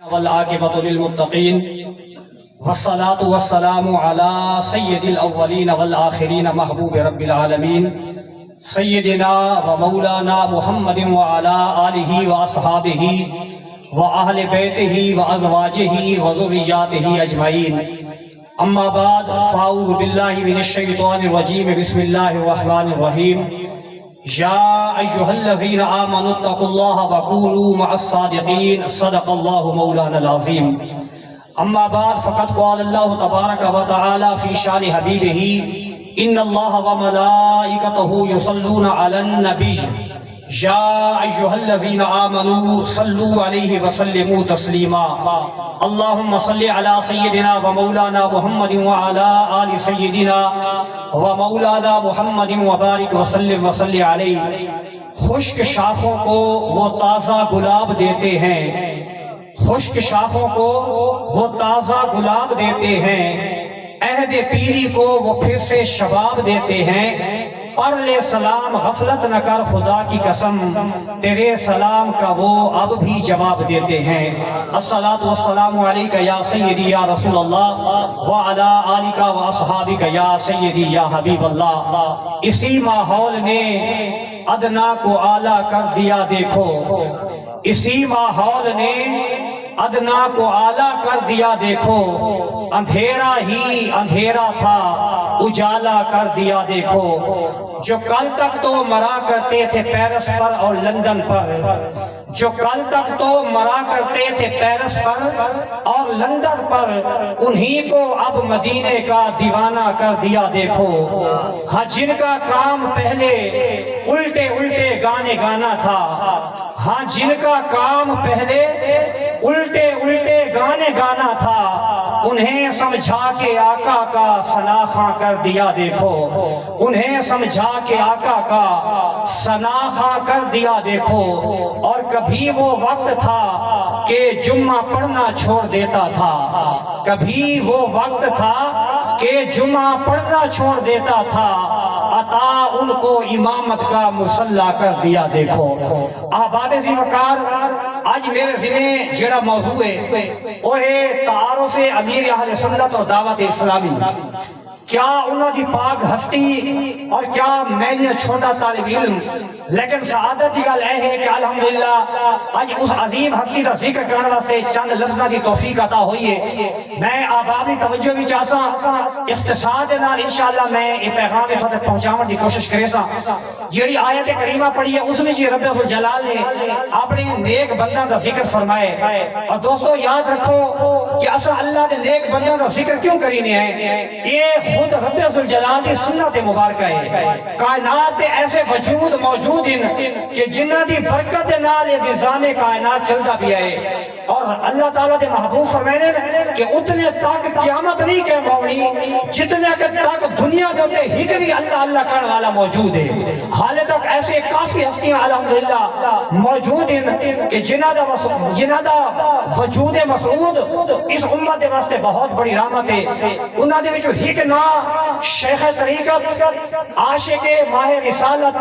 والعاقبة للمتقين والصلاة والسلام على سيد الأولين والآخرين محبوب رب العالمين سيدنا ومولانا محمد وعلى آله وأصحابه وأهل بيته وأزواجه وذرياته أجمعين أما بعد فأعوذ بالله من الشيطان الرجيم بسم الله الرحمن الرحيم يا أيها الذين آمنوا اتقوا الله وكونوا مع الصادقين صدق الله مولانا العظيم أما بعد فقد قال الله تبارك وتعالى في شان حبيبه إن الله وملائكته يصلون على النبي يا أيها الذين آمنوا صلوا عليه وسلموا تسليما اللهم صل على سيدنا ومولانا محمد وعلى آل سيدنا ومولانا محمد وبارك وسلم وصل علیہ۔ خشک شاخوں کو وہ تازہ گلاب دیتے ہیں، خشک شاخوں کو وہ تازہ گلاب دیتے ہیں، عہد پیری کو وہ پھر سے شباب دیتے ہیں۔ پڑھ لے سلام غفلت نہ کر خدا کی قسم، تیرے سلام کا وہ اب بھی جواب دیتے ہیں۔ الصلاۃ والسلام علیک یا سیدی یا رسول اللہ وعلی آلک و اصحابک یا سیدی یا حبیب اللہ۔ اسی ماحول نے ادنا کو اعلیٰ کر دیا دیکھو، اسی ماحول نے ادنا کو اعلیٰ کر دیا دیکھو، اندھیرا ہی اندھیرا تھا اجالا کر دیا دیکھو۔ جو کل تک تو مرا کرتے تھے پیرس پر اور لندن پر، جو کل تک تو مرا کرتے تھے پیرس پر اور لندن پر، انہی کو اب مدینے کا دیوانہ کر دیا دیکھو۔ ہاں جن کا کام پہلے الٹے الٹے گانے گانا تھا، ہاں جن کا کام پہلے الٹے الٹے گانے گانا تھا، انہیں سمجھا کے آقا کا سناخواں کر دیا دیکھو، انہیں سمجھا کے آقا کا سناخواں کر دیا دیکھو۔ اور کبھی وہ وقت تھا کہ جمعہ پڑھنا چھوڑ دیتا تھا، کبھی وہ وقت تھا کہ جمعہ پڑھنا چھوڑ دیتا تھا، عطا ان کو امامت کا مصلح کر دیا دیکھو۔ احباب ذی وقار، آج میرے ذمہ جڑا موضوع ہے وہ ہے تعارف امیر اہل سنت اور دعوت اسلامی۔ کیا انہوں دی پاک ہستی اور کیا میں نے چھوٹا طالب علم، لیکن سعادت کی گل ہے کہ الحمدللہ آج اس عظیم ہستی کا ذکر کرنے واسطے چند لفظاں دی توفیق عطا ہوئی ہے۔ میں آبابی توجہ بھی چاہتا اختصار دے نال انشاءاللہ میں یہ پیغام اتھوں تک پہنچاؤں دی کوشش کرے سا۔ جیڑی آیت کریمہ پڑھی ہے اس میں جی رب الجلال نے اپنے نیک بندوں کا ذکر فرمائے۔ اور دوستو یاد رکھو کہ اصل اللہ دے نیک بندوں کا ذکر کیوں کرینے ہیں، یہ خود رب الجلال کی سنت مبارکہ ہے۔ کائنات دے ایسے وجود موجود ہیں کہ جنہ دی برکت دے نال یہ نظام کائنات چلتا پیا ہے۔ اور اللہ تعالیٰ دے محبوب فرمائے کہ اتنے تک قیامت نہیں کہ مونی جتنے تک دنیا دے ہک بھی اللہ اللہ کرنے والا موجود ہے۔ حالے تک ایسے کافی ہستیاں الحمدللہ موجود ہیں کہ جنہ دا وجود مسعود اس امت واسطے بہت بڑی رحمت ہے۔ انہاں دے وچوں ہک نہ شیخ طریقت، عاشق ماہ رسالت،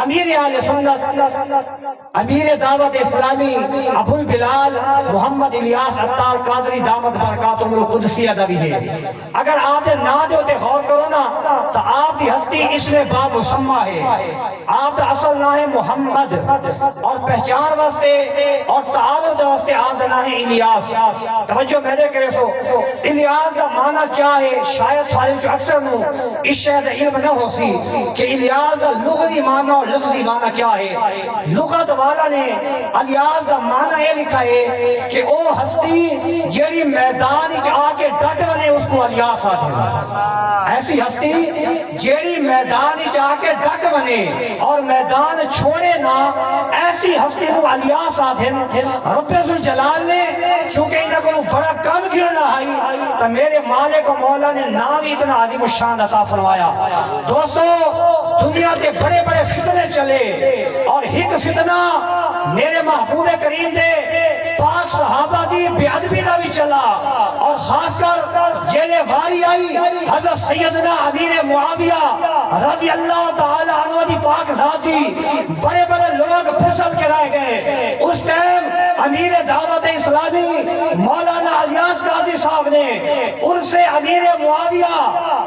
امیر اہل سنت، امیر دعوت اسلامی ابو البلال محمد الیاس عطار قادری دامت برکاتہم القدسیہ دا بھی ہے۔ اگر آپ دے نا دے ہوتے غور کرو نا تو آپ دی ہستی اس میں با مسمہ ہے۔ آپ دا اصل نام ہے محمد، اور پہچان واسطے اور تعارف واسطے آپ دا نام ہے الیاس۔ توجہ میں دے کرے سو الیاس دا معنی کیا ہے، شاید تھوڑے جو اکثر نو اس شاید علم نہ ہو سی کہ الیاس دا لغوی معنی اور لفظی معنی کیا ہے۔ لغت والا نے الیاس دا معنی یہ لکھا ہے کہ او ہستی جیڑی میدان وچ آ کے ڈٹ ونے اس کو الیاس آدھے۔ ایسی ہستی جیڑی میدان وچ آ کے ڈٹ ونے اور میدان چھوڑے نہ، ایسی ہستی کو الیاس آدھے۔ رب الجلال نے چونکہ انہاں کو بڑا کم کیوں نہ آئی تو میرے مالک و مولا نے نام اتنا عظیم الشان عطا فرمایا۔ دوستو دنیا کے بڑے بڑے فتنے چلے اور ہک فتنہ میرے محبوب کریم دے پاک صحابہ دی بے ادبی دا بھی چلا، اور خاص کر جیلے واری آئی حضرت سیدنا امیر معاویہ رضی اللہ تعالی عنہ دی پاک ذات دی، بڑے بڑے لوگ پھسل کے رہ گئے۔ اس ٹائم امیر دعوت اسلامی مولانا الیاس قادری صاحب نے ان سے امیر معاویہ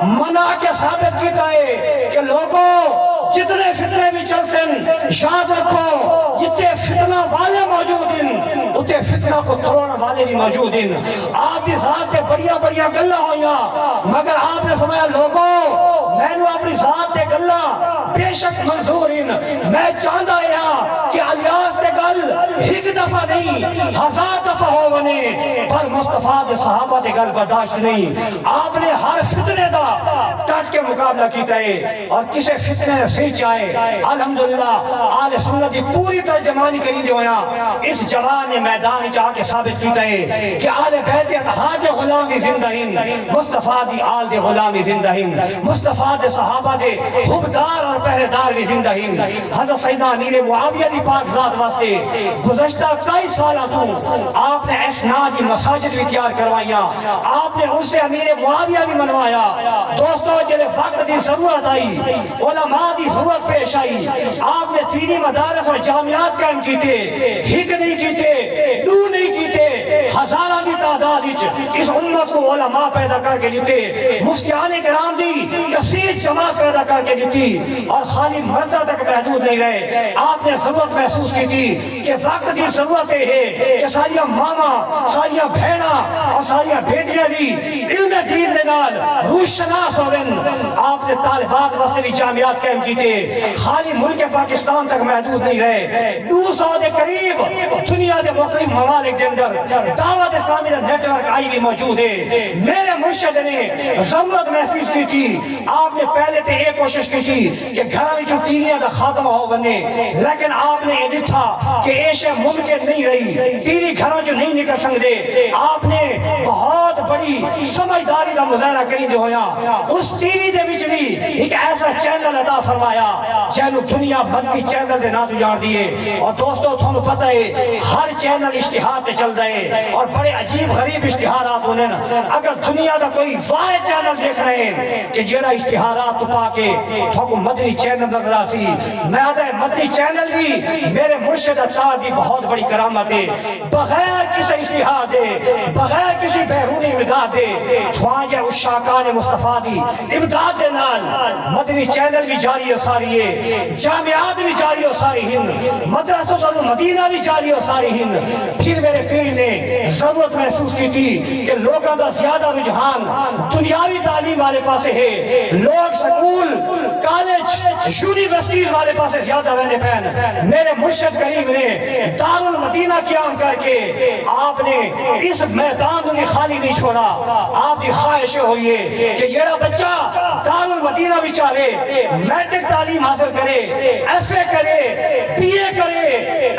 منع کے ثابت کیتا ہے کہ لوگوں جتنے فتنے بھی چل سن یاد رکھو جتنے فتنہ والے موجود ہیں اتنے فتنہ کو توڑنے والے بھی موجود ہیں. آپ کی ذات سے بڑیا بڑیا گلاں ہوئیاں مگر آپ نے فرمایا لوگوں میں نے اپنی ذات سے گلاں بے شک منظور ہیں. میں چاہتا ہوں کہ الیاس سے گل ایک دفعہ نہیں 1000 دفعہ ہو بنے پر مصطفیٰ دے صحابہ دے گل برداشت نہیں. آپ نے ہر فتنے دا ڈٹ کے مقابلہ کیتا ہے اور کسے فتنے سے چاہے الحمدللہ آل سنت دی پوری ترجمانی کری دے ہویا. اس جوان نے میدان چاہ کے ثابت کیتا ہے کہ آل بیت اطہار دے غلام بھی زندہ ہیں, مصطفیٰ دی آل دے غلام بھی زندہ ہیں, مصطفیٰ دے صحابہ دے حبدار اور پہرےدار بھی زندہ ہیں. حضرت سیدنا امیر معاویہ دی پاک ذات واسطے گزشتہ کئی سالہ تو آپ نے اسناد مساجد بھی تیار کروائیاں, آپ نے ان سے امیر معاویہ بھی منوایا. دوستو جلے وقت دی ضرورت آئی علماء دی ضرورت پیش آئی آپ نے دینی مدارس اور جامعات قائم کیتے, ہک نہیں کیتے, دو نہیں کیتے, ہزارہ دی تعداد اس امت کو علماء پیدا کر کے دیتے, مفتیان کرام دی کثیر جماعت پیدا کر کے دیتی اور خالی مردہ تک محدود نہیں رہے. آپ نے ضرورت محسوس کی تھی کہ وقت دی ضرورت ہے کہ ساریاں ماما ساریاں بہنا اور ساریاں بیٹیاں بھی علم دین دے نال روح شناس ہوئن. آپ نے طالبات واسطے بھی جامعات قائم کیتے, خالی ملک پاکستان تک محدود نہیں رہے, 200 دے قریب دنیا دے مختلف ممالک دے اندر دعوت اسلامی دا نیٹ ورک آئی بھی موجود ہے. میرے مرشد نے ضرورت محسوس کی تھی, آپ نے پہلے تے ایک کوشش کی تھی کہ گھر میں جو ٹیویاں دا خاتمہ ہو بنے, لیکن آپ نے یہ دیکھا کہ ایشے ممکن نہیں رہی, ٹی وی گھروں جو نہیں نکل سکتے. آپ نے بہت بڑی سمجھداری دا مظاہرہ کری دے ہویا, اس ٹی وی دے وچ بھی ایک ایسا چینل عطا فرمایا جنوں دنیا بندی چینل دے نام جان دیے. اور دوستو تھانوں پتہ ہے ہر چینل اشتہار تے چل رہے اور بڑے عجیب غریب اشتہارات ہونے. اگر دنیا دا کوئی واحد چینل دیکھ رہے ہیں کہ جڑا اشتہارات تو پا کے تھوکو مدنی چینل نظر آسی, میں آدھا مدنی چینل بھی میرے مرشد اطہار دی بہت بڑی کرامت ہے. بغیر کسی اشتہار دے بغیر کسی بیرونی امداد دے خواجہ عشاقان مصطفیٰ دی امداد دے نال مدنی چینل بھی جاری ہو ساری ہے, جامعات بھی جاری ہو ساری ہیں, مدرسۃ المدینہ بھی جاری ہو ساری ہیں. پھر میرے پیر نے ضرورت محسوس کی تھی کہ لوگوں کا زیادہ رجحان دنیاوی تعلیم والے پاسے ہے, لوگ سکول کالج یونیورسٹیز والے پاسے زیادہ رہنے پہن. میرے مرشد کریم نے دار المدینہ قیام کر کے آپ نے اس میدان کو خالی نہیں چھوڑا. آپ کی خواہش ہوئی ہے کہ جڑا بچہ دار المدینہ بھی چاہے میٹرک تعلیم حاصل کرے, ایف اے کرے, پی اے کرے,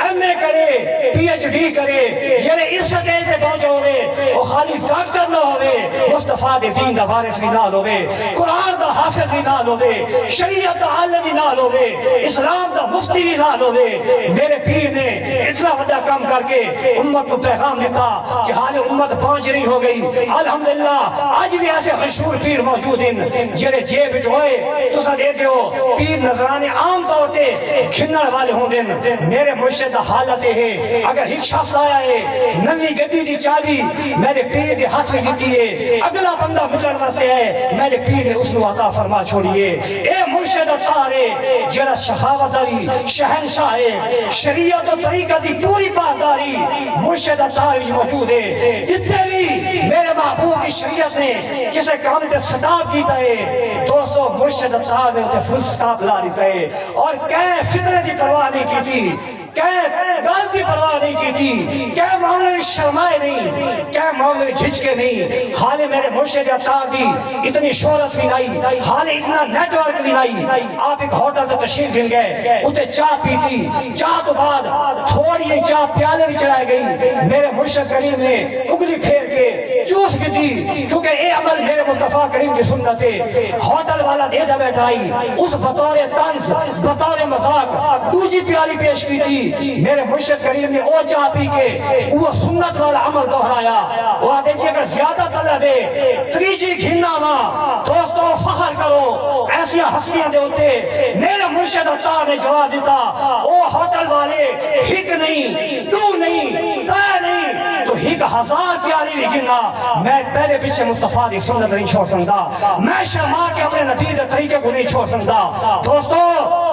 ایم اے کرے, پی ایچ ڈی کرے, جڑے اس سٹیج پہ پہنچے ہوئے وہ خالی ڈاکٹر نہ ہوئے, مصطفیٰ دے دین دا وارث بھی نال ہوئے, قرآن دا حافظ بھی نال ہوئے, شریعت دا عالم بھی نال ہوئے, اسلام دا مفتی بھی نال ہوئے. میرے پیر نے اتنا بڑا کام کر کے امت کو پیغام دیتا کہ حال امت پہنچ رہی ہو گئی. الحمدللہ آج بھی ایسے مشہور پیر موجود ہیں جڑے جیب وچ ہوئے تساں دیکھتے ہو پیر نظرانے عام طور تے کھنڑ والے ہوندے. میرے مرشد دا حالت ہے اگر ایک شخص آیا ہے نوی گڈی دی چابی میرے پیر دے ہاتھ میں دیتی ہے, اگلا بندہ ملن واسطے ہے, میرے پیر نے اس کو عطا فرما چھوڑیے. اے مرشد اطہار ہے جڑا شخاوت دی شہنشاہ ہے, شریعت و طریقہ دی پوری پاسداری مرشد اطہار بھی موجود ہے. جتنے بھی میرے محبوب کی شریعت نے کسے کام تے سٹاپ کیتا ہے دوستو مرشد اطہار نے اسے فل سٹاپ لا دیتا ہے. اور کہیں فطرے دی پرواہ نہیں کی تھی, کہیں گل کی پرواہ نہیں کی تھی, کہیں معاملے میں شرمائے نہیں, کہیں معاملے میں جھجکے نہیں. حالے میرے مرشد اطہار دی اتنی شہرت بھی نہیں, حالے اتنا نیٹ ورک بھی نہیں. آپ ایک ہوٹل تو تشریف گن گئے, اتنے چاہ پیتی, چاہ تو بعد تھوڑی چاہ پیالے بھی چڑھائے گئی. میرے مرشد کریم نے اگلی پھیر کے چوس کی تھی کیونکہ اے عمل میرے مصطفیٰ کریم کی سنت ہے. ہوٹل والا دے دے بیٹھائی اس بطور طنز بطور مذاق دوسری پیالی پیش کی تھی. میرے مرشد کریم نے او چاہ پی کے وہ سنت والا عمل دہرایا. وہ آدھے اگر زیادہ طلب ہے تریجی گھننا ماں دوستو فخر کرو, ایسی ہستیاں دے ہوتے میرے مرشد عطار نے جواب دیتا او ہوٹل والے ہک نہیں دو نہیں تا نہیں تو ہک ہزار پیاری بھی گرنا میں پہلے پیچھے مصطفیٰ دی سنت نہیں چھوڑ سکتا میں شرما کے اپنے نبی دے طریقے کو نہیں چھوڑ سکتا دوستو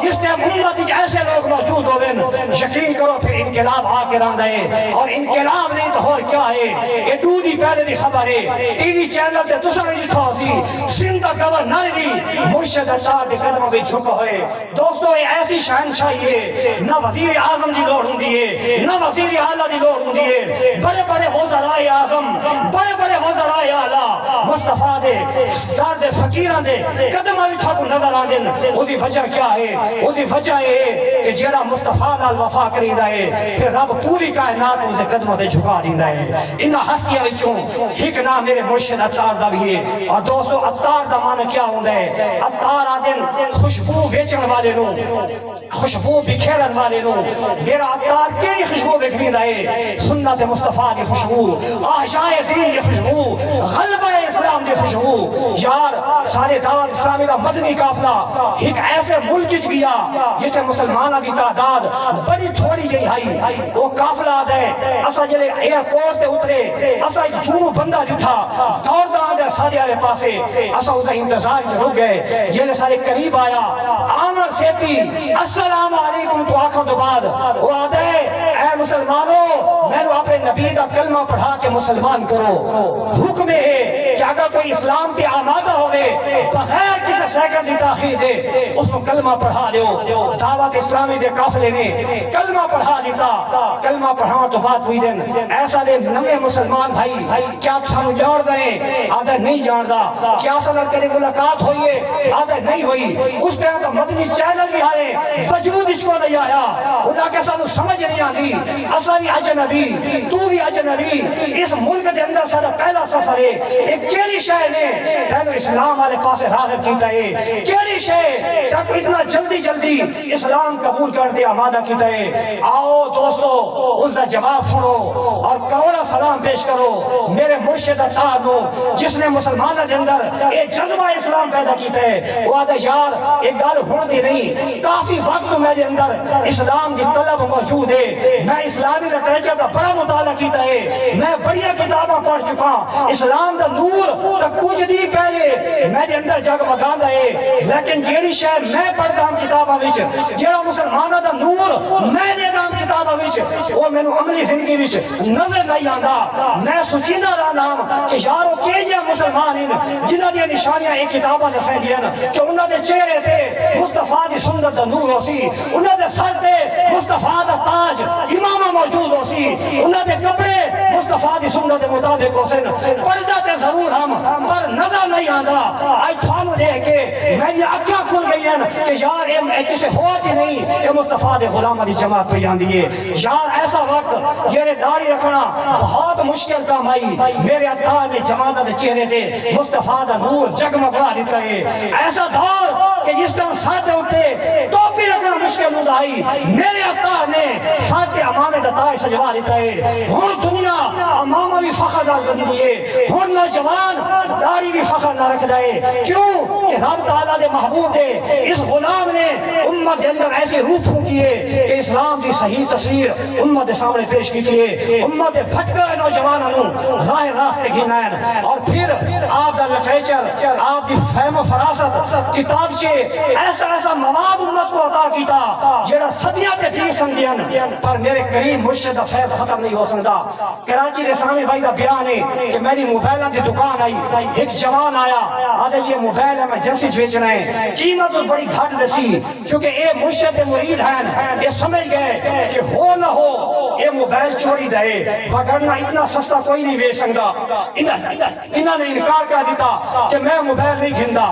جس نے امت ایسے لوگ موجود ہوئے یقین کرو پھر انقلاب آ کے رہندا ہے اور انقلاب نہیں تو اور کیا ہے یہ دودھی پہلے دی خبر ہے ٹی وی چینل تے تساں بھی لکھا سی سندھ دا گورنر بھی مرشد عطار دے قدموں وچ جھکا ہوئے دوستو یہ ایسی شہنشاہی ہے نہ وزیر اعظم دی لوڑ ہوندی ہے نہ وزیر اعلیٰ دی لوڑ ہوندی ہے بڑے بڑے وزراء اعظم بڑے بڑے وزراء اعلیٰ مصطفیٰ دے درد فقیراں دے قدموں وچ تھانوں نظر آندن اس دی وجہ کیا ہے اس دی وجہ ہے کہ جڑا مصطفیٰ نال وفا کریندا ہے پھر رب پوری کائنات اس دے قدموں تے جھکا دیندا ہے انہاں ہستیاں وچوں ایک نام میرے مرشد عطار دا بھی ہے اور دوستو عطار دا معنی کیا ہوندا ہے عطار آدن خوشبو ویچن والے نو خوشبو بکھیرن والے نو میرا عطار کیڑی خوشبو بکھریندا ہے سنت مصطفیٰ دی خوشبو احیاء دین دی خوشبو غلبہ اسلام دی خوشبو یار سارے دعوت اسلامی دا مدنی قافلہ ایک ایسے ملک وچ گیا جتے مسلماناں دی تعداد بڑی تھوڑی جئی ہے وہ قافلہ آدا ہے اسا جلے ایئرپورٹ تے اترے اسا ایک جھوڑو بندہ جٹھا دوڑدا آندا سارے والے پاسے اسا اس دا انتظار وچ رک گئے جلے سارے قریب آیا عامر سیپی السلام علیکم تو آکھن تو بعد وہ آدا ہے اے مسلمانوں میں نے اپنے نبی دا کلمہ پڑھا کے مسلمان کرو حکم ہے کہ اگر کوئی اسلام کے آمادہ ہوئے بغیر کسی سیکنڈ دی تاخیر دے اس کو کلمہ پڑھا دیو دعوت اسلامی دے قافلے نے کلمہ پڑھا دیتا کلمہ پڑھاؤں تو بات ہوئی دن ایسا دے نمے مسلمان بھائی کیا سانو جان دیں آدھا نہیں جان دا کیا سنت کری ملاقات ہوئی ہے آدھا نہیں ہوئی اس ٹائم تو مدنی چینل بھی آئے وجود اس کو نہیں آیا انہاں کے سانو سمجھ نہیں آتی اسا بھی اجنبی تو بھی اجنبی اس ملک دے اندر سارا پہلا سفر ہے ایک کیڑی شے نے تینو اسلام والے پاسے راغب کیتا ہے کیڑی شے تک اتنا جلدی اسلام قبول کر دے آمادہ کیتا ہے آؤ دوستو اس دا جواب سنو اور کروڑا سلام پیش کرو میرے مرشد عطار نو جس نے مسلمانوں دے اندر ایک جذبہ اسلام پیدا کیتا ہے وہ آدھا یار ایک گل ہوندی نہیں کافی وقت میرے اندر اسلام دی طلب موجود ہے میں اسلامی لٹریچر کا بڑا مطالعہ کیتا ہے میں بڑیا کتاباں پڑھ چکا اسلام دا نور تا کچھ دی پہلے میرے اندر جگمگاندا ہے لیکن جیڑی شے میں پڑھدا ہوں کتاباں وچ جیڑا مسلماناں دا نور میں دے دام کتاباں وچ وہ مینوں عملی زندگی وچ نظر نہیں آندا میں سوچیندا رہنا کہ یارو کیڑے مسلمان ہیں جنہاں دی نشانیاں ایک کتاباں دسیں دیاں کہ انہاں دے چہرے تے مصطفیٰ دی سنت دا نور ہو سی انہاں دے سر تے مصطفیٰ دا تاج امامہ موجود ہو سی انہاں دے کپڑے مصطفیٰ دی سنت دے مطابق ہو سن پردہ تے ضرور ہم پر نظر نہیں آندا آج تھانو دیکھ کے میری اکھاں کھل گئی ہیں کہ یار یہ کسی ہوتی نہیں یہ مصطفیٰ دے غلامہ دی جماعت پہ جاندی ہے یار ایسا وقت جیڑے داڑھی رکھنا بہت مشکل کام آئی میرے عطار نے جماعت دے چہرے دے مصطفیٰ دا نور جگمگا دیتا ہے ایسا دور کہ جس طرح ساتھ ہوتے ٹوپی رکھنا مشکل ہوتا آئی میرے عطار نے ساتھ امامے دا تاج سجوا دیتا ہے ہر دنیا امامہ بھی فخر دار بندی دیئے ہر نوجوان داڑھی بھی فخر نہ رکھ دائے کیوں کہ رب تعالیٰ دے محبوب دے اس غلام نے امت دے اندر ایسے روح پھونکی ہے کہ اسلام دی صحیح تصویر امت دے سامنے پیش کی ہے امت دے بھٹکا نوجوانوں راہ راستے گھنائیں اور پھر آپ دا لٹریچر آپ دی فہم و فراست کتاب سے ایسا مواد امت کو عطا کیتا جڑا صدیاں تے ٹی سندیاں پر میرے قریب مرشد دا فیض ختم نہیں ہو سکتا کراچی دے سامنے بھائی دا بیان ہے کہ میری موبائل دی دکان آئی ایک جوان آیا آدھے یہ موبائل ہے میں جنسی بیچنا ہے قیمت بڑی گھٹ دسی چونکہ اے مرشد مرید ہیں یہ سمجھ گئے کہ ہو نہ ہو یہ موبائل چوری دے وگرنہ اتنا سستا کوئی نہیں بیچ سکتا انہوں نے انکار کر دیتا کہ میں موبائل نہیں گھندا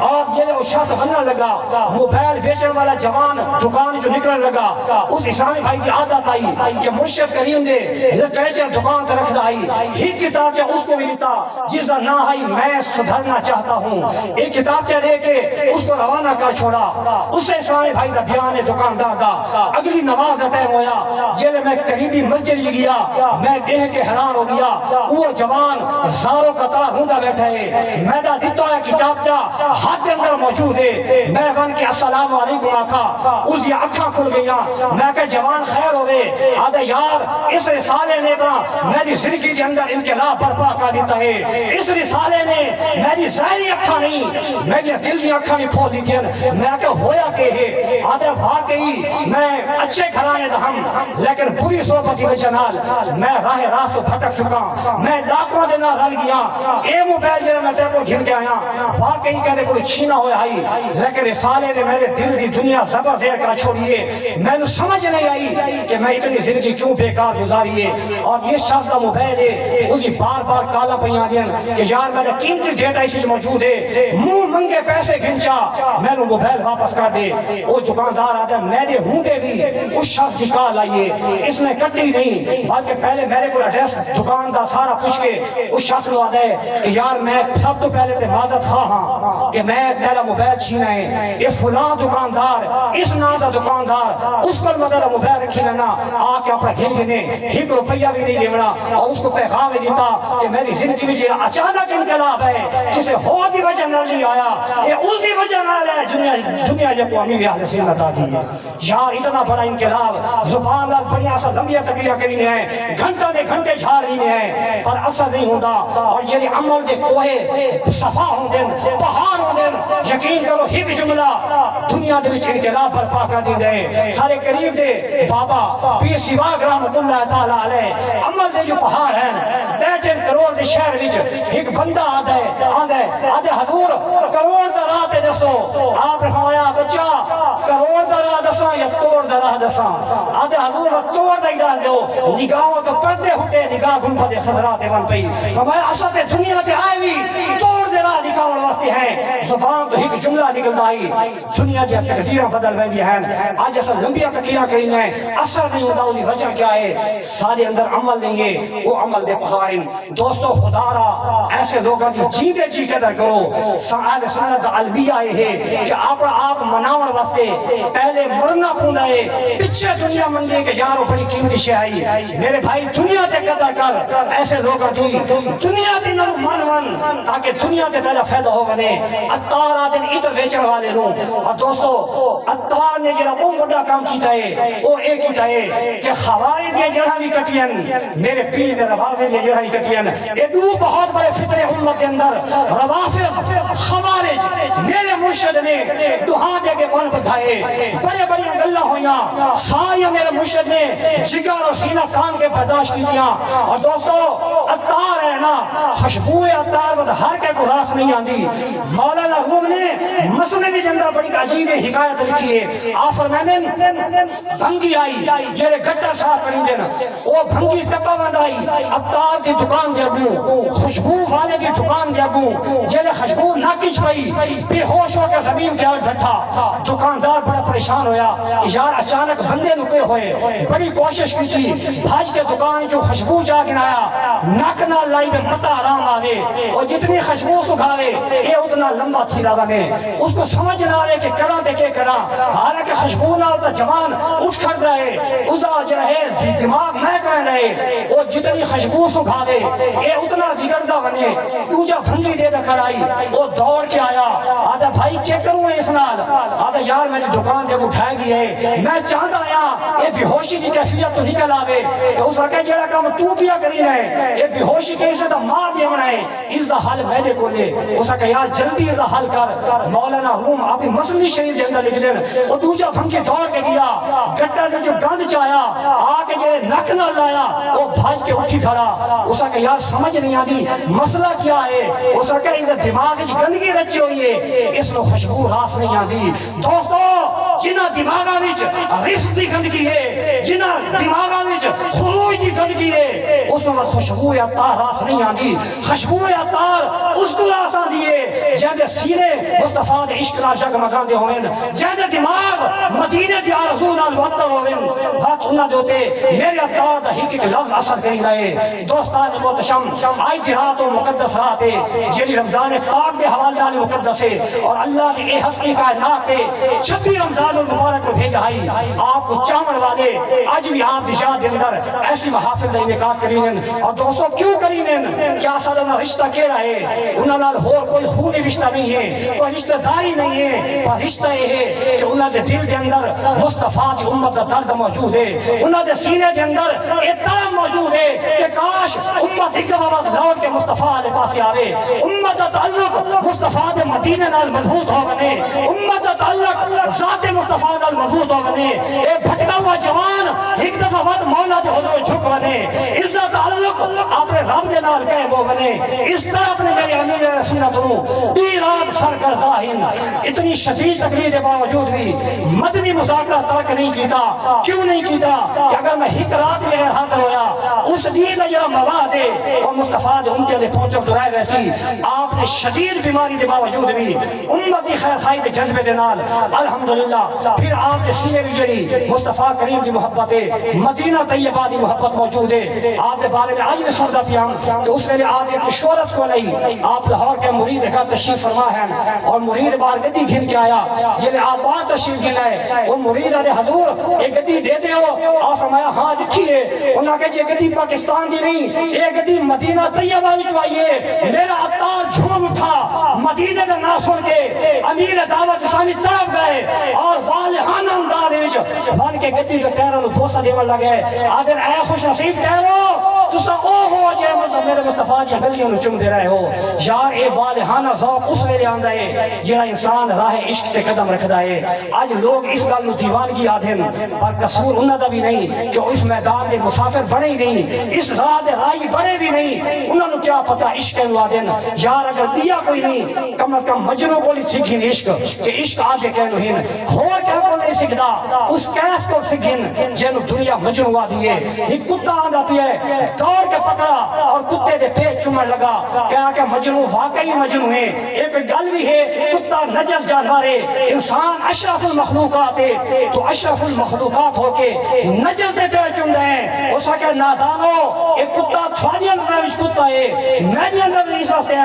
اور جلے اشاعت بننا لگا موبائل بیچن والا جوان دکان جو نکلنے لگا اس اسلامی بھائی کی عادت آئی کہ مرشد کریم نے لٹریچر دکان پر رکھ دائی ہی کتاب کیا اس کو بھی لیتا جس نہ آئی میں سدھرنا چاہتا ہوں ایک کتاب کیا دے کے اس کو روانہ کر چھوڑا اس سے اسلامی بھائی دا بیان دکاندار دا اگلی نماز ٹائم ہویا جلے میں قریبی مسجد گیا، میں دیکھ کے حیران ہو گیا، وہ جوان زاروں کا طرح ہوندا بیٹھا ہے، میں دا دیتا ہے کتاب دا ہاتھ کے اندر موجود ہے، میں بن کے السلام علیکم آقا، اس کی اکھاں کھل گیا، میں کہ جوان خیر ہوئے، آدھے یار اس رسالے نے دا میری زندگی کے اندر انقلاب برپا کر دیتا ہے، اس رسالے نے میری ظاہری اکھاں نہیں میری دل دی اکھاں بھی کھول دی تھیں، میں کہ ہویا کہ ہے، آدھے واقعی میں اچھے گھرانے دا ہم لیکن بری صحبت کی وجہ نال میں راہ راست تو بھٹک چکا، میں ڈاکواں دے نال رل گیا، اے موبائل جڑا میں تیرے کو گھن کے آیا واقعی کہنے کو چھینا ہویا آئی، لیکن رسالے نے میرے دل دی دنیا زبر زیر کا چھوڑیے، میں نے سمجھ نہیں آئی کہ میں اتنی زندگی کیوں بیکار گزاری ہے، اور یہ شخص کا موبائل ہے اسی بار بار کالا پیاں دیں کہ یار میرے قیمتی ڈیٹا اسی موجود ہے، منہ منگے پیسے گھنچا، میں نے موبائل واپس کر دے، وہ دکاندار آدھا میرے ہونڈے بھی اس شخص کی کال آئیے، اس نے کٹی نہیں بلکہ پہلے میرے کو ایڈریس دکان دا سارا پوچھ کے اس شخص کو آدھا ہے کہ یار میں سب تو پہلے تے معذرت خواہ ہاں کہ میں میرا موبائل چھینا ہے، یہ فلاں دکاندار اس نام دا دکاندار اس پر میرا موبائل رکھی لینا آ کے اپنا گھن گنے ایک روپیہ بھی نہیں دینا، اور اس کو پیغام بھی دیتا کہ میری زندگی میں جڑا اچانک انقلاب ہے کسی اور دی وجہ نال نہیں آیا، یہ اس دی وجہ نال ہے دنیا یہ کو امیر اہل سنت دی ہے، یار اتنا بڑا انقلاب زبان نال بڑی ایسا لمبیاں تقریریں کرنی ہیں، گھنٹوں دے گھنٹے جھاڑنی ہیں پر اثر نہیں ہوتا، اور یہ عمل دے کوہے صفا ہوندے پہاڑ ہوندے، یقین کرو ایک جملہ دنیا دے وچ انقلاب برپا کر دیندے، سارے قریب دے بابا پیر سواگ رحمت اللہ تعالی علیہ عمل دے جو پہاڑ ہیں 2 کروڑ دے شہر وچ ایک بندہ آدھا ہے حضور کروڑ دا راہ تے دسو، آپ نے فرمایا بچہ کروڑ دا راہ دساں یا توڑ دا راہ دساں، آدھے حضور توڑ دا ہی ڈال دو، نگاہوں تو پردے ہٹے نگاہ گنبد خضرات بن پئی، فرمایا اصل تے دنیا تے آئے بھی توڑ دے راہ نکاؤن واسطے ہیں، زبان تو ایک جملہ نکلدا آئی دنیا دی تقدیراں بدل ویندی ہیں، اج اصل لمبیاں تقریراں کرین ہیں اثر نہیں ہوندا، اس دی وجہ کیا ہے سارے اندر عمل نہیں ہے، وہ عمل دے پہاڑ ہیں، دوستو خدا را ایسے لوگاں دی جیندے جی قدر کرو، اہل سنت علویہ ہے کہ آپ مناون واسطے پہلے مرنا پوندا ہے، پیچھے دنیا مندی کہ یارو بڑی قیمتی شے آئی، میرے بھائی دنیا تے قدر کر، ایسے لوگاں دی دنیا دی نال من تاکہ دنیا تے تیرا فائدہ ہو بنے، عطار آدن ادھر ویچن والے لوں، اور دوستو عطار نے جڑا وہ بڑا کام کیتا ہے وہ ایک کیتا ہے کہ خوارج دی جڑاں بھی کٹیاں، میرے پیر نے روافض دی جڑاں بھی کٹیاں، یہ دو بہت بڑے فتنے امت کے اندر روافض خوارج، میرے مرشد نے دہاں دے کے من بدھائے، بڑے بڑی گلاں ہویاں، ساری میرے مرشد نے جگر اور سینہ کان کے برداشت کی دیا، اور دوستو عطار ہے نا خوشبو عطار ود ہر کے کو راس نہیں آندی، مولانا روم نے مسنوی کے اندر بڑی عجیب حکایت لکھی ہے، آپ فرمائیں بھنگی آئی جڑے گٹر صاف کریں دین، وہ بھنگی ٹپا بندائی عطار کی دکان دے گوں، خوشبو والے کی دکان دے گوں، جڑے خوشبو نہ کچ پئی بے ہوش ہو کے زمین تے ڈٹھا، دکاندار بڑا پریشان ہویا کہ یار اچانک بندے نکے ہوئے، بڑی کوشش کی تھی بھاج کے دکان جو خوشبو جا گنایا، نک نہ لائی میں متا آرام آوے، اور جتنی خوشبو سکھاوے یہ اتنا لمبا تھیرا بنے، اس کو سمجھ نہ آوے کہ کرا دے کے کرا، حالانکہ خوشبو نہ ہوتا جوان اٹھ کھڑ رہے، اس دا جو ہے دماغ محک رہے، وہ جتنی خوشبو سکھاوے یہ اتنا بگڑتا بنے، دوجا بھنگی دے دا کھڑائی، وہ دوڑ کے آیا، آدھا بھائی کیا کروں اس نال، آدھا یار میں دکان دے اٹھائے گی ہے، میں چاہتا آیا یہ بے ہوشی کی کیفیت تو نکل آوے، تو اس آکے جڑا کام تو پیا کری رہے، یہ بے ہوشی کیسے تو ماں دیا بنائے، اس دا حل میں دے کو لے، اس آکے یار جلدی اس دا حل کر، مولانا روم آپ مسلمی شریف دے اندر لکھ دیں، وہ دوجا بھنگی دوڑ کے گیا، گٹا دے جو گند چایا، آکے جڑے نک نہ لایا، وہ بھاج کے اٹھی کھڑا، اس آکے یار سمجھ نہیں آدھی مسئلہ کیا ہے، اس آکے اس دماغ اچھ گندگی رچی ہوئی ہے، اس نے خوشبو راس نہیں آدھی، دوستو جنہ دماغا وچ رفت دی گندگی ہے، جنہ دماغا وچ خروج دی گندگی ہے اس وقت خوشبو عطار راس نہیں آندی خوشبو عطار اس کو راس آندی ہے جہاں سینے مصطفیٰ دے عشق نال جگمگاندے ہوئن جہاں دماغ مدینے دی آرزو نال معطر ہوئن بات انہاں دے ہوتے میرے عطار دا ایک لفظ اثر کری رہے دوستان محتشم آئی دی رات و مقدس رات ہے جیلی رمضان پاک دے حوالے نال مقدس ہے اور اللہ نے اے ہستی کائنات ہے 26 رمضان المبارک کو بھیجا ہے آپ کو چاون والے آج بھی آپ دشاہ دے اندر ایسی محافل دا انعقاد کرینن اور دوستوں کیوں کرینن کیا سالنا رشتہ کیڑا ہے انہاں نال ہور کوئی خونی رشتہ نہیں ہے کوئی رشتہ داری نہیں ہے پر رشتہ یہ ہے کہ انہاں دے دل دے اندر مصطفیٰ دی امت دا درد موجود ہے انہاں دے سینے دے اندر ایک طرح موجود ہے کہ کاش امت ایک دفعہ بعد لوٹ کے مصطفیٰ علیہ پاسے آوے امت دا تعلق مصطفیٰ دے مدینے نال مضبوط ہو بنے امت دا تعلق ذات مصطفیٰ نال مضبوط ہو بنے اے بھٹکا ہوا جوان ایک دفعہ بعد مولا دے حضور جھک بنے اس دا تعلق اپنے رب دے نال قائم ہو بنے اس طرح اپنے میرے امیر سنت نو دی رات سرگرداہن اتنی شدید تکلیف کے باوجود بھی مدنی مذاکرہ ترک نہیں کیتا کیوں نہیں کیتا کہ اگر میں ایک رات میں غیر حاضر ہویا اس دین جڑا مواد ہے وہ مصطفیٰ دے امتے دے پہنچو تو رائے ویسی آپ نے شدید بیماری دے باوجود بھی امت دی خیر خواہی دے جذبے دے نال الحمدللہ پھر آپ دے سینے بھی جڑی مصطفیٰ کریم دی محبت ہے مدینہ طیبہ دی محبت موجود ہے آپ دے بارے میں آج بھی سندا پیام کہ اس ویلے آپ ایک شہرت کو نہیں آپ لاہور کے مرید کا تشریف فرما ہے اور مرید بار گدی گھن کے آیا جنہیں آپ بار تشریف گھن آئے وہ مرید علیہ حضور ایک گدی دے دے ہو آپ فرمایا ہاں لکھی ہے انہاں کہ یہ گدی پاکستان دی نہیں یہ گدی مدینہ طیبہ بھی چاہیے میرا عطار جھوم اٹھا مدینہ کا نام سن کے امیر دعوت اسلامی طرف گئے اور والہانہ انداز وچ بن کے گدی کے ٹیروں نو بوسا دیون لگے اگر اے خوش نصیب ٹیرو تسا او ہو جے میرے مصطفیٰ دی گلیاں نو چم دے رہے ہو یار اے والہانہ ذوق اس ویلے آندا ہے جڑا انسان راہ عشق تے قدم رکھدا ہے اج لوگ اس گل نو دیوانگی آدھن پر قصور انہاں دا بھی نہیں کہ اس میدان دے مسافر بنے ہی نہیں اس راہ دے راہی بنے بھی نہیں انہاں نو کیا پتہ عشق نو آدھن یار اگر دیا کوئی نہیں کم از کم مجنوں کو سکھن عشق کہ عشق آگے کہنو ہن ہور کہ کو نہیں سکھدا اس کیس کو سکھن جنو دنیا مجنوں آدھی ہے ایک کتا آندا پیا ہے دوڑ کے پکڑا اور کتے دے پیٹ چومن لگا کہا کہ مجنوں واقعی مجنوں ہے ایک گل بھی ہے کتا نجس جانور ہے انسان اشرف المخلوقات ہے تو اشرف المخلوقات ہو کے نجس دے پیٹ چوم رہے ہیں اس کہ نادانو ایک کتا تھوڑی اندر وچ کتا ہے میں دی اندر اس راستے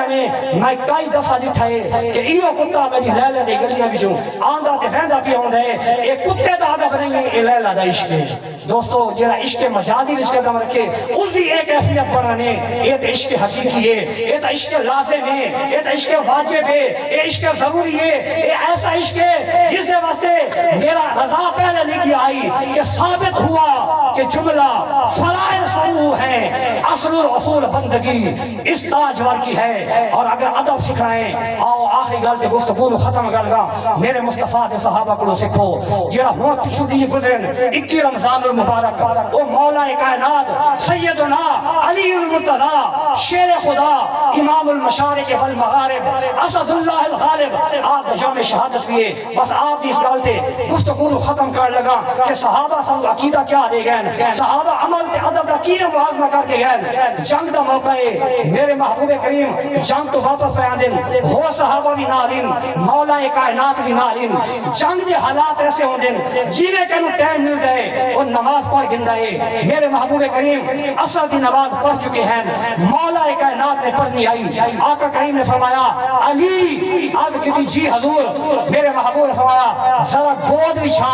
میں کئی دفعہ ڈٹھا ہے کہ ایو کتا میری لیلہ دی گلیاں وچوں آندا تے ویندا پیا ہوندا ہے اے کتے دا ادب نہیں ہے اے لیلہ دا عشق ہے دوستو جڑا عشق مجازی وچ قدم رکھے اس دی ایک کیفیت بنانے یہ تے عشق حقیقی ہے یہ تے عشق لازم ہے یہ تے عشق واجب ہے یہ عشق ضروری ہے یہ ایسا عشق ہے جس دے واسطے میرا رضا پہلے لکھی آئی کہ ثابت ہوا کہ جملہ فرائض فرو ہے اصل اصول بندگی اس تاجور کی ہے اور اگر ادب سکھائیں آؤ آخری گل تے گفتگو نو ختم کر گا میرے مصطفیٰ دے صحابہ کو سکھو جڑا ہن پچھو دی گزرن 21 رمضان المبارک او مولا کائنات سیدنا علی المرتضی شیر خدا امام المشارق والمغارب اسد اللہ الغالب آپ یوم شہادت بھی ہے بس آپ دی اس گل تے گفتگو نو ختم کر لگا کہ صحابہ سن عقیدہ کیا دے گئے صحابہ عمل تے ادب دا کی موازنہ کر کے گئے جنگ دا موقع ہے میرے محبوب کریم جنگ تو واپس پہ آندن ہو صحابہ بھی نالین مولا کائنات بھی نالین جنگ دے حالات ایسے ہوندن جیوے کہ نو ٹائم مل گئے اور نماز پڑھ گن رہے میرے محبوب کریم اصل دی نماز پڑھ چکے ہیں مولا کائنات نے پڑھنی آئی آقا کریم نے فرمایا علی آج کہتی جی حضور میرے محبوب نے فرمایا ذرا گود بچھا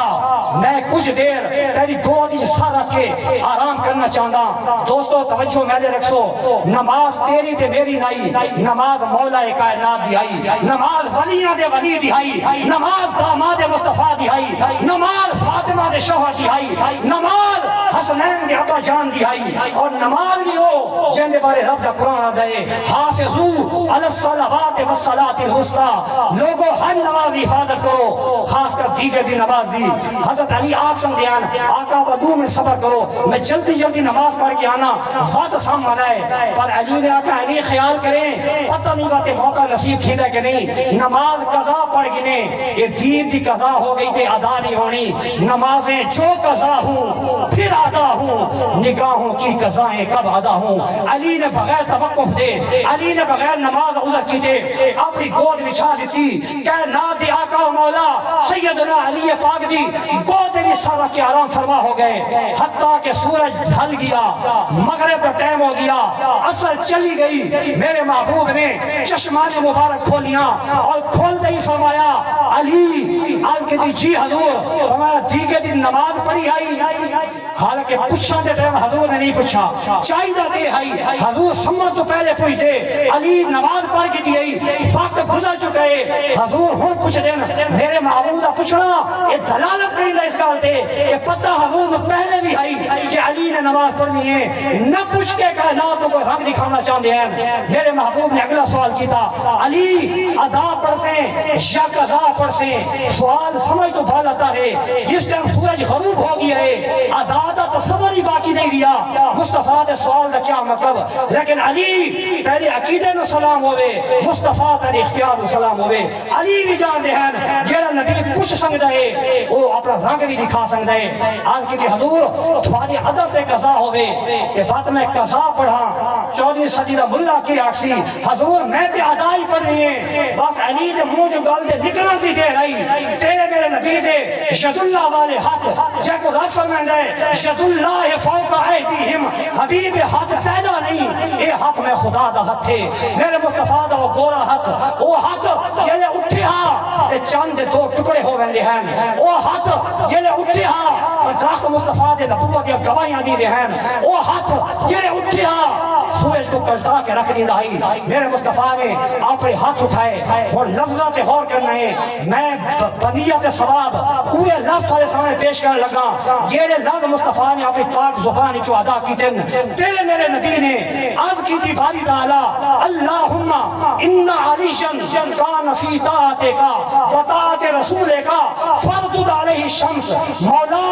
میں کچھ دیر تیری گود سر رکھ کے آرام کرنا چاہتا دوستو توجہ میں دے رکھو نماز تیری تے میری نہیں نماز مولا کائنات دی آئی نماز ولیاں دے ولی دی آئی نماز داماد مصطفیٰ دی آئی نماز فاطمہ دے شوہر دی آئی نماز حسنین دے ابا جان دی آئی اور نماز بھی ہو جن دے بارے رب دا قرآن آدھے فرمائے حافظو علی الصلوات والصلاۃ الوسطی، لوگوں ہر نماز کی حفاظت کرو، خاص کر دیگر دی نماز دی۔ حضرت علی آپ سمجھان آقا بدو میں صبر کرو، میں جلدی جلدی نماز پڑھ کے آنا، بات سامنا ہے۔ پر علی نے آقا علی خیال کریں، پتہ نہیں باتیں موقع نصیب تھی کہ نہیں، نماز قضا پڑھ گنے، یہ دین دی قضا ہو گئی تھی، ادا نہیں ہونی۔ نمازیں جو قضا ہوں پھر ادا ہوں، نگاہوں کی قضائیں کب ادا ہوں۔ علی نے بغیر توقف دے، علی نے بغیر نماز عذر کی تھے اپنی گود بچھا دیتی کہ ناد آقا و مولا سیدنا علی پاک دی گود بھی سارا کے آرام فرما ہو گئے، حتیٰ کہ سورج ڈھل گیا، مغرب کا ٹائم ہو گیا، عصر چلی گئی، میرے محبوب نے چشمان مبارک کھولیا اور کھولتے ہی فرمایا علی آج کے دی جی حضور، فرمایا دیگر دن نماز پڑھی آئی، حالانکہ پوچھا دے ٹائم حضور نے نہیں پوچھا، چاہیدہ دے آئی، حضور سمجھ تو پہلے پوچھ دے، علی نماز پڑھ کے دی آئی، وقت گزر چکے، حضور ہون پوچھ دین، میرے معبودہ پوچھنا یہ دلالت نہیں رہا اس گال دے کہ پتہ حضور پہلے بھی آئی کہ علی نے نماز پڑھنی ہے، نہ پوچھ کے کائنات کو رنگ دکھانا چاہتے ہیں۔ میرے محبوب نے اگلا سوال کیتا علی ادا پڑھ سے یا قضا پڑھ سے، سوال سمجھ تو بھالتا رہے، جس ٹائم سورج غروب ہو گیا ہے ادا دا تصور ہی باقی نہیں رہا، مصطفیٰ دے سوال دا کیا مطلب، لیکن علی تیرے عقیدے نو سلام ہوئے، مصطفیٰ تیرے اختیار نو سلام ہوئے۔ علی بھی جان دے ہیں جیڑا نبی پوچھ سکتا ہے وہ اپنا رنگ بھی دکھا سکتا ہے۔ آج کی حضور تھوڑی ادب تے قضا ہوئے کہ فاطمہ قضا پڑھا 14ویں صدی دا ملا کی آکسی حضور میں تے ادا ہی پڑھ رہی ہیں، بس علی دے منہ جو گل دے نکلن دی دے رہی، تیرے میرے نبی دے ید اللہ والے ہاتھ جے کو رب فرمائندا ہے ید اللہ فوق ایدیہم، حبیب ہاتھ پیدا نہیں، اے ہاتھ میں خدا دا ہاتھ ہے، میرے مصطفیٰ دا گورا ہاتھ، وہ ہاتھ جلے اٹھیا تے چاند دو ٹکڑے ہو ویندے ہیں، وہ ہاتھ جلے اٹھیا درخت مصطفیٰ دے نبوت دی گواہیاں دی ہیں، وہ ہاتھ جلے اٹھیا سورج کو پلٹا کے رکھ دیندا ہے۔ میرے مصطفیٰ نے اپنے ہاتھ اٹھائے اور لفظاں تے غور کرنا ہے، میں بنیت ثواب اوے لفظ والے سامنے پیش کرنے لگا جیڑے لفظ مصطفیٰ نے اپنی پاک زبان چو ادا کیتے، تیرے میرے نبی نے عرض کی تھی باری تعالی اللہم ان علیشن کان فی طاعتک و طاعت رسولک فردد علیہ الشمس، مولا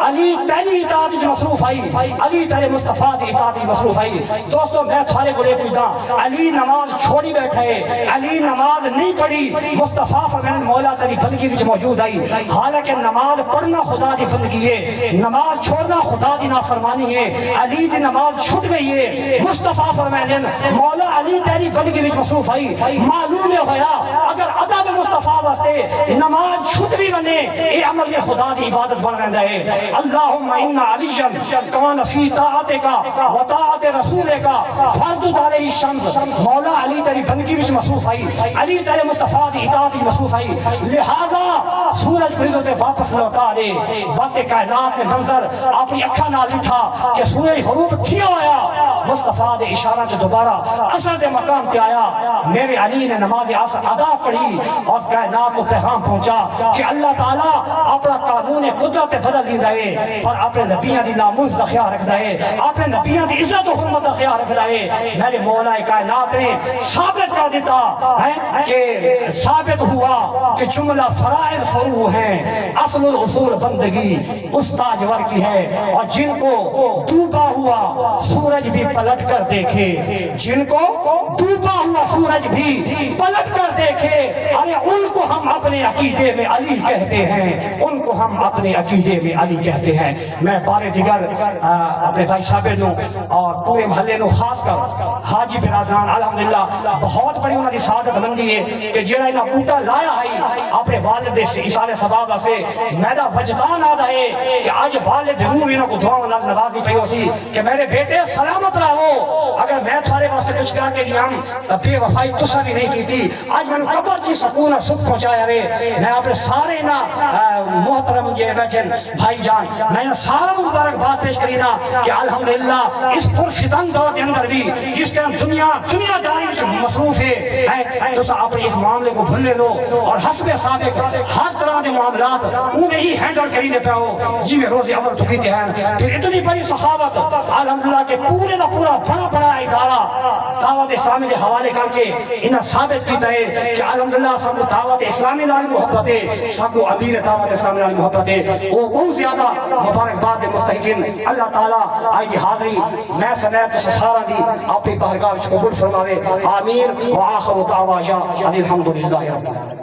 علی تیری اطاعت وچ مصروف آئی، علی تیرے مصطفیٰ دی اطاعت وچ مصروف آئی۔ دوستو میں تھارے کو لے پوچھتا علی نماز چھوڑی بیٹھے، علی نماز نہیں پڑھی، مصطفیٰ فرمایا مولا تیری بندگی وچ موجود آئی، حالانکہ نماز پڑھنا خدا دی بندگی ہے، نماز چھوڑنا خدا دی نافرمانی ہے، علی دی نماز چھٹ گئی ہے، مصطفیٰ فرمایا مولا علی تیری بندگی وچ مصروف آئی، معلوم ہویا اگر ادب مصطفیٰ واسطے نماز چھٹ بھی بنے یہ عمل خدا دی عبادت بن رہندا ہے۔ اللہم ان علیشن کان فی طاعتک و طاعت رسولک فردد علیہ الشمس، مولا علی تیری بندگی وچ مصروف آئی، علی تیرے مصطفیٰ دی اطاعت وچ مصروف آئی، لہذا سورج کو تے واپس لوٹا دے۔ وقت کائنات نے منظر اپنی اکھاں نال لٹھا کہ سورج غروب کیا ہویا، مصطفیٰ دے اشارہ سے دوبارہ عصر دے مقام پہ آیا، میرے علی نے نماز عصر ادا پڑھی اور کائنات کو پیغام پہنچا کہ اللہ تعالیٰ اپنا قانون قدرت بدل دیندا ہے پر اپنے نبیوں دی ناموس دا خیال رکھدا ہے، اپنے نبیوں دی عزت و حرمت دا خیال رکھدا ہے۔ میرے مولا کائنات نے ثابت کر دیتا ہے کہ ثابت ہوا کہ جملہ فرائض فروع ہیں، اصل الاصول بندگی اس تاجور کی ہے، اور جن کو ڈوبا ہوا سورج بھی پلٹ کر دیکھے، جن کو ڈوبا ہوا سورج بھی پلٹ کر دیکھے، ارے ان کو ہم اپنے عقیدے میں علی کہتے ہیں، ان کو ہم اپنے عقیدے میں علی کہتے ہیں۔ میں بارے دیگر اپنے بھائی صاحب نو اور پورے محلے نو خاص کر حاجی برادران الحمدللہ بہت بڑی انہوں نے سعادت مندی ہے کہ جڑا انہاں بوٹا لایا ہے اپنے والد سے ایثار ثواب سے میرا وجدان آدا ہے کہ آج والد روح انہوں کو دعاؤں نال نوازی پئی ہو سی کہ میرے بیٹے سلامت رہو، اگر میں تھوڑے واسطے کچھ کر کے گیا بے وفائی تسا بھی نہیں کی تھی آج میں قبر کی سکون اور سکھ پہنچایا وے میں اپنے سارے نا محترم یہ بیٹھے بھائی جان میں نے سارا مبارک بات پیش کری نا کہ الحمدللہ اس پرفتن دور کے اندر بھی جس ٹائم دنیا داری مصروف ہے تو اپنے اس معاملے کو بھولے لو اور حسب صادق ہر طرح کے معاملات انہیں ہی ہینڈل کرینے پہ ہو جی میں روز اول تو کیتے ہیں پھر اتنی بڑی سخاوت الحمدللہ کے پورے کا پورا بڑا ادارہ دعوت اسلامی کے حوالے کر کے انہیں ثابت کیتا ہے کہ الحمدللہ سب کو دعوت اسلامی نال محبت ہے سب کو امیر دعوت اسلامی نال محبت ہے وہ بہت زیادہ مبارکباد دے مستحقین اللہ تعالیٰ آئی دی حاضری میں سمیت سارا دی آپ کی بارگاہ وچ قبول فرماوے آمین وآخر دعوانا ان الحمدللہ رب العالمین.